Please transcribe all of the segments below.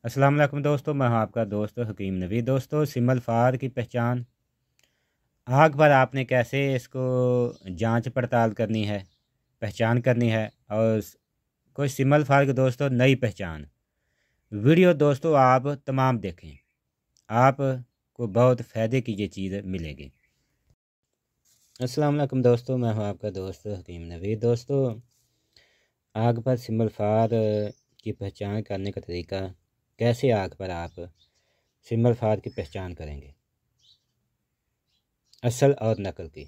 अस्सलाम वालेकुम दोस्तों, मैं हूं आपका दोस्त हकीम नबी। दोस्तों, सिमल फार की पहचान आग पर आपने कैसे इसको जांच पड़ताल करनी है, पहचान करनी है। और कोई सिमल फार की दोस्तों नई पहचान वीडियो दोस्तों आप तमाम देखें, आपको बहुत फ़ायदे की ये चीज़ मिलेगी। अस्सलाम वालेकुम दोस्तों, मैं हूं आपका दोस्त हकीम नबी। दोस्तों, आग पर सिमल फार की पहचान करने का तरीका, कैसे आग पर आप सिमल फार की पहचान करेंगे असल और नकल की,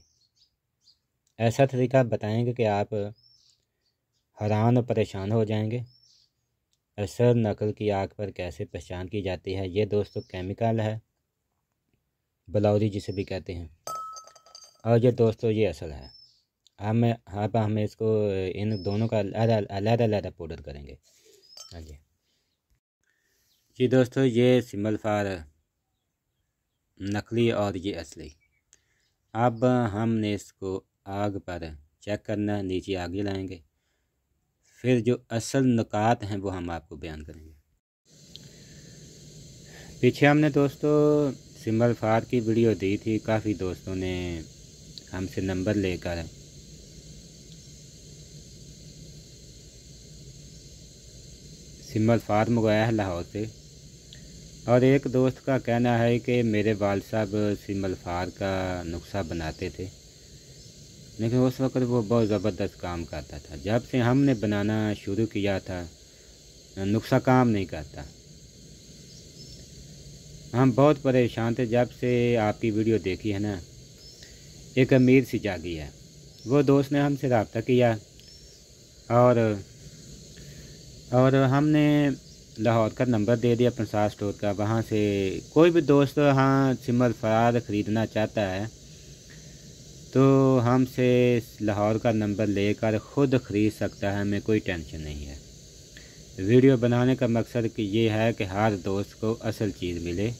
ऐसा तरीका बताएंगे कि आप हैरान और परेशान हो जाएंगे। असल नकल की आग पर कैसे पहचान की जाती है, ये दोस्तों केमिकल है, बलौरी जिसे भी कहते हैं, और ये दोस्तों ये असल है। हमें इसको इन दोनों का अलग पाउडर करेंगे। हाँ जी जी दोस्तों, ये सिमल फार नकली और ये असली। अब हमने इसको आग पर चेक करना है, नीचे आग जलाएंगे, फिर जो असल नुकात हैं वो हम आपको बयान करेंगे। पीछे हमने दोस्तों सिमल फार की वीडियो दी थी, काफ़ी दोस्तों ने हमसे नंबर लेकर सिमल फार मंगवाया है लाहौर से। और एक दोस्त का कहना है कि मेरे वाल साहब सिमल फार का नुस्खा बनाते थे, लेकिन उस वक्त वो बहुत ज़बरदस्त काम करता था। जब से हमने बनाना शुरू किया था नुस्खा काम नहीं करता। हम बहुत परेशान थे। जब से आपकी वीडियो देखी है ना, एक अमीर सी जागी है, वो दोस्त ने हमसे रब्ता किया और हमने लाहौर का नंबर दे दिया प्रसाद स्टोर का। वहाँ से कोई भी दोस्त हाँ सिमल फार ख़रीदना चाहता है तो हमसे लाहौर का नंबर लेकर ख़ुद ख़रीद सकता है, हमें कोई टेंशन नहीं है। वीडियो बनाने का मकसद कि ये है कि हर दोस्त को असल चीज़ मिले,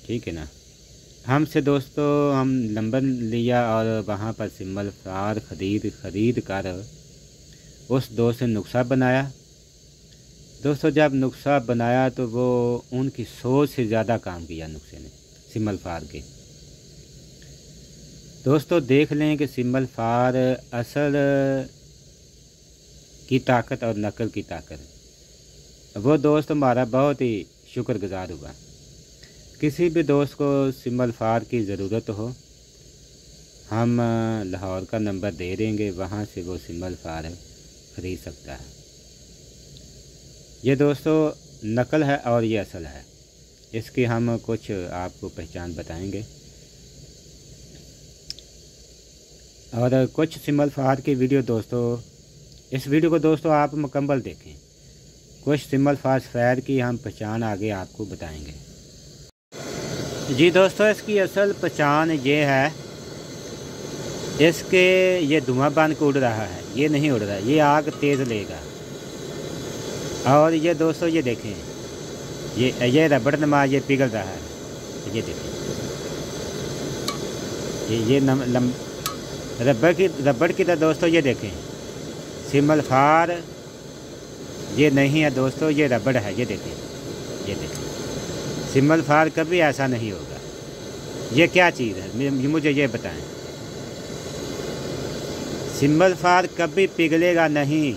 ठीक है ना। हमसे दोस्तों हम नंबर लिया और वहाँ पर सिमल फार ख़रीद कर उस दोस्त ने नुस्खा बनाया। दोस्तों, जब नुस्खा बनाया तो वो उनकी सोच से ज़्यादा काम किया नुस्खे ने सिमल फार के। दोस्तों, देख लें कि सिमल फार असल की ताकत और नकल की ताकत। वो दोस्त हमारा बहुत ही शुक्रगुजार हुआ। किसी भी दोस्त को सिमल फार की ज़रूरत हो, हम लाहौर का नंबर दे देंगे, वहाँ से वो सिमल फार ख़रीद सकता है। ये दोस्तों नकल है और ये असल है, इसकी हम कुछ आपको पहचान बताएंगे। और कुछ सिमल फार की वीडियो दोस्तों, इस वीडियो को दोस्तों आप मुकम्मल देखें। कुछ सिमल फार सफ़ेद की हम पहचान आगे आपको बताएंगे। जी दोस्तों, इसकी असल पहचान ये है, इसके ये धुआं बन के उड़ रहा है, ये नहीं उड़ रहा, ये आग तेज़ लेगा। और ये दोस्तों ये देखें, ये रबड़ नमा ये पिघल रहा है, ये देखें, रबड़ की तरह दोस्तों ये देखें। सिमल फार ये नहीं है दोस्तों, ये रबड़ है, ये देखें, ये देखें। सिमल फार कभी ऐसा नहीं होगा। ये क्या चीज़ है मुझे ये बताएं। सिमल फार कभी पिघलेगा नहीं,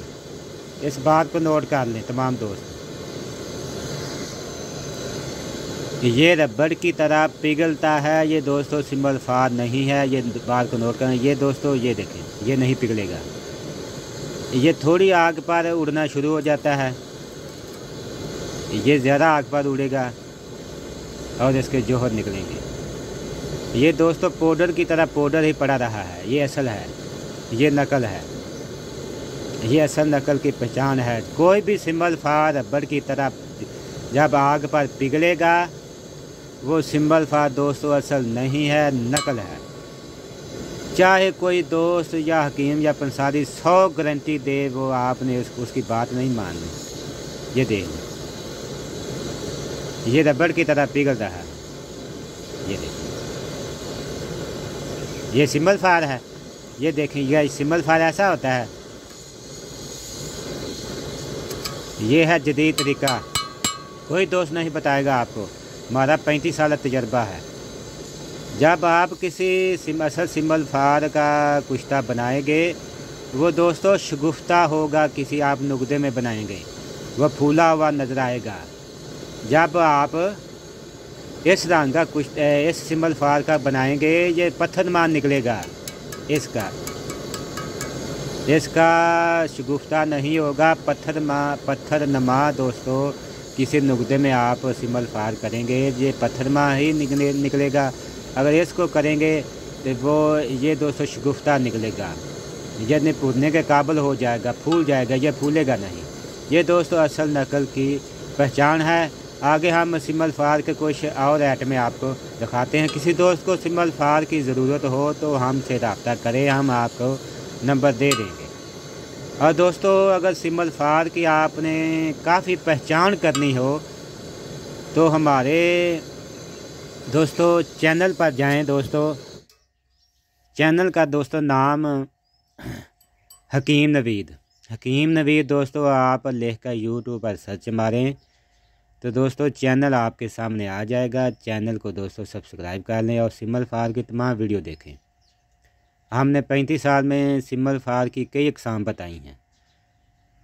इस बात को नोट कर लें तमाम दोस्त। ये रबड़ की तरह पिघलता है, ये दोस्तों सिमल फार नहीं है, ये बात को नोट करें। ये दोस्तों ये देखें, ये नहीं पिघलेगा, ये थोड़ी आग पर उड़ना शुरू हो जाता है, ये ज़्यादा आग पर उड़ेगा और इसके जौहर निकलेंगे। ये दोस्तों पाउडर की तरह पाउडर ही पड़ा रहा है, ये असल है, ये नकल है। ये असल नकल की पहचान है। कोई भी सिमल फार रबड़ की तरह जब आग पर पिघलेगा, वो सिमल फार दोस्तों असल नहीं है, नकल है। चाहे कोई दोस्त या हकीम या पंसारी 100 गारंटी दे, वो आपने उसकी बात नहीं माननी। ये देख, ये रबड़ की तरह पिघल रहा है, ये देखिए, ये सिमल फार है, ये देखें। ये सिमल फार ऐसा होता है, ये है जदीद तरीका। कोई दोस्त नहीं बताएगा आपको। हमारा 35 साल तजर्बा है। जब आप किसी असल सिंबल फार का कुश्ता बनाएंगे, वो दोस्तों शगुफ्ता होगा। किसी आप नुक्ते में बनाएंगे, वह फूला हुआ नज़र आएगा। जब आप इस रंग का इस सिंबल फार का बनाएंगे, ये पत्थरमान निकलेगा। इसका शगुफ्ता नहीं होगा, पत्थर नमा दोस्तों। किसी नुक्ते में आप सिंबल फार करेंगे, ये पत्थरमा ही निकलेगा। अगर इसको करेंगे तो वो ये दोस्तों शगुफ्ता निकलेगा। ये नहीं फूलने के काबिल हो जाएगा, फूल जाएगा, ये फूलेगा नहीं। ये दोस्तों असल नकल की पहचान है। आगे हम सिंबल फार के कुछ और आइटमें आपको दिखाते हैं। किसी दोस्त को सिंबल फार की ज़रूरत हो तो हमसे रब्ता करें, हम आपको नंबर दे देंगे। और दोस्तों अगर सिंबल फार की आपने काफ़ी पहचान करनी हो तो हमारे दोस्तों चैनल पर जाएं। दोस्तों चैनल का दोस्तों नाम हकीम नवीद दोस्तों आप लिख कर यूट्यूब पर सर्च मारें तो दोस्तों चैनल आपके सामने आ जाएगा। चैनल को दोस्तों सब्सक्राइब कर लें और सिंबल फार की तमाम वीडियो देखें। हमने 35 साल में सिंबल फार की कई अक़साम बताई हैं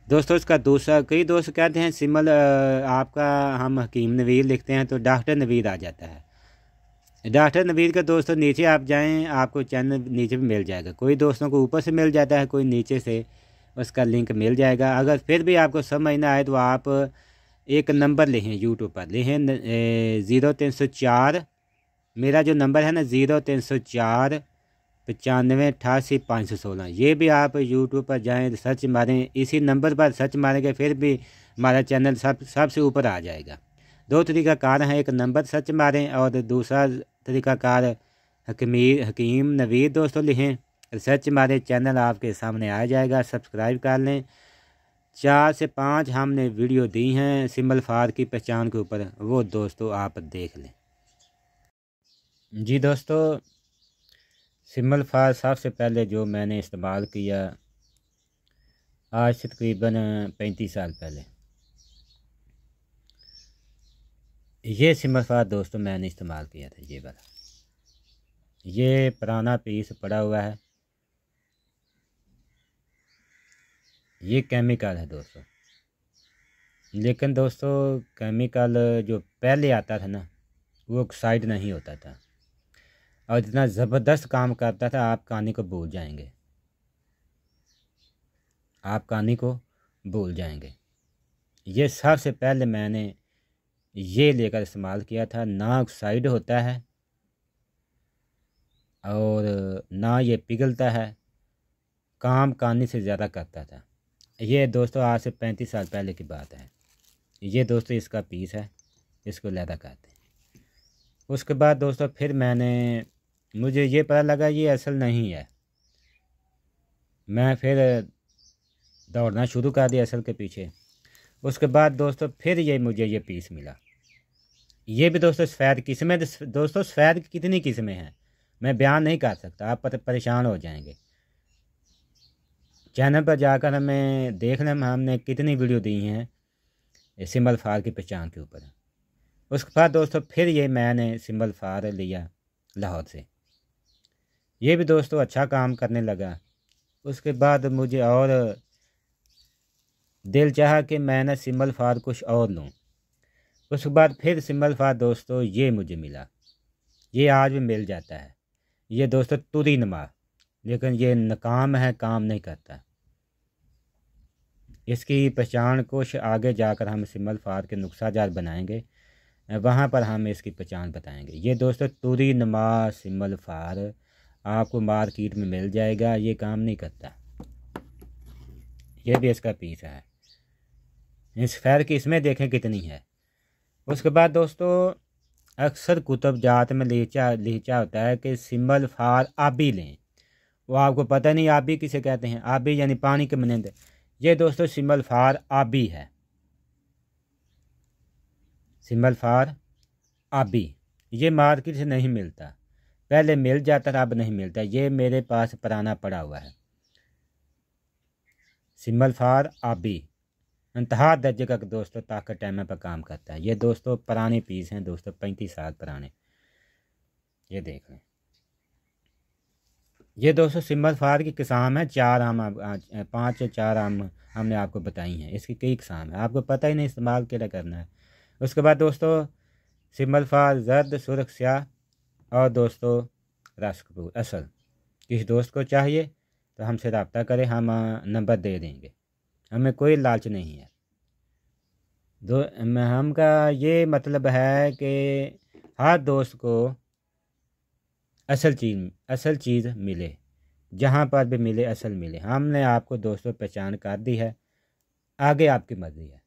दोस्तों। इसका दूसरा, कई दोस्त कहते हैं सिंबल आपका हम हकीम नवीद लिखते हैं तो डॉक्टर नवीद आ जाता है। डॉक्टर नवीद का दोस्तों नीचे आप जाएं, आपको चैनल नीचे भी मिल जाएगा। कोई दोस्तों को ऊपर से मिल जाता है, कोई नीचे से उसका लिंक मिल जाएगा। अगर फिर भी आपको समझ ना आए तो आप एक नंबर लिखें, यूट्यूब पर लिखें 0304। मेरा जो नंबर है ना 0304 95 88 516। ये भी आप यूट्यूब पर जाएं, सर्च मारें, इसी नंबर पर सर्च मारेंगे फिर भी हमारा चैनल सबसे ऊपर आ जाएगा। दो तरीक़ाकार हैं, एक नंबर सर्च मारें और दूसरा तरीक़ाकार हकीम नवीद दोस्तों लिखें, सर्च मारें, चैनल आपके सामने आ जाएगा। सब्सक्राइब कर लें। 4 से 5 हमने वीडियो दी हैं सिंबल फार की पहचान के ऊपर, वो दोस्तों आप देख लें। जी दोस्तों सिंबल फार सबसे पहले जो मैंने इस्तेमाल किया आज से तकरीबन 35 साल पहले, ये सिंबल फार दोस्तों मैंने इस्तेमाल किया था। ये वाला, ये पुराना पीस पड़ा हुआ है, ये केमिकल है दोस्तों। लेकिन दोस्तों केमिकल जो पहले आता था ना, वो ऑक्साइड नहीं होता था और इतना ज़बरदस्त काम करता था, आप कहानी को भूल जाएंगे। ये सबसे पहले मैंने ये लेकर इस्तेमाल किया था। ना ऑक्साइड होता है और ना ये पिघलता है, काम कहानी से ज़्यादा करता था। ये दोस्तों आज से 35 साल पहले की बात है। ये दोस्तों इसका पीस है, इसको लैदा कहते हैं। उसके बाद दोस्तों फिर मुझे ये पता लगा ये असल नहीं है। मैं फिर दौड़ना शुरू कर दिया असल के पीछे। उसके बाद दोस्तों फिर मुझे ये पीस मिला। ये भी दोस्तों सफ़ेद किस्में। दोस्तों सफ़ेद की कितनी किस्में हैं मैं बयान नहीं कर सकता, आप परेशान हो जाएंगे। चैनल पर जाकर हमें देख लें हमने कितनी वीडियो दी हैं सिंबल फार की पहचान के ऊपर। उसके बाद दोस्तों फिर मैंने सिंबल फार लिया लाहौर से। ये भी दोस्तों अच्छा काम करने लगा। उसके बाद मुझे और दिल चाहा कि मैं सिंबल फार कुछ और लूँ। उसके बाद फिर सिंबल फार दोस्तों ये मुझे मिला। ये आज भी मिल जाता है। ये दोस्तों तुरी नमा, लेकिन ये नाकाम है, काम नहीं करता। इसकी पहचान कुछ आगे जाकर हम सिंबल फार के नुक्साजात बनाएंगे, वहाँ पर हम इसकी पहचान बताएंगे। ये दोस्तों तुरी नमा सिंबल फार आपको मार्केट में मिल जाएगा, ये काम नहीं करता। ये भी इसका पीस है। इस फैर की इसमें देखें कितनी है। उसके बाद दोस्तों अक्सर कुतुब जात में लिखा होता है कि सिंबल फार आबी लें। वो आपको पता नहीं आबी किसे कहते हैं। आबी यानी पानी के मनंद। ये दोस्तों सिंबल फार आबी है, सिंबल फार आबी। ये मार्केट से नहीं मिलता, पहले मिल जाता था, अब नहीं मिलता। ये मेरे पास पुराना पड़ा हुआ है सिंबल फार आबी। इंतहा दर्जे का दोस्तों ताकत टाइमर पर काम करता है। ये दोस्तों पुराने पीस हैं दोस्तों, 35 साल पुराने। ये देख लें, ये दोस्तों सिंबल फार की किस्म है। 4 आम 5 या 4 आम हमने आपको बताई हैं। इसकी कई किस्म है, आपको पता ही नहीं इस्तेमाल क्या करना है। उसके बाद दोस्तों सिंबल फार जर्द, सुर्ख, स्याह और दोस्तों रस्क असल। किसी दोस्त को चाहिए तो हमसे रब्ता करें, हम नंबर दे देंगे। हमें कोई लालच नहीं है। हमका ये मतलब है कि हर दोस्त को असल चीज़ मिले, जहाँ पर भी मिले असल मिले। हमने आपको दोस्तों पहचान कर दी है, आगे आपकी मर्ज़ी है।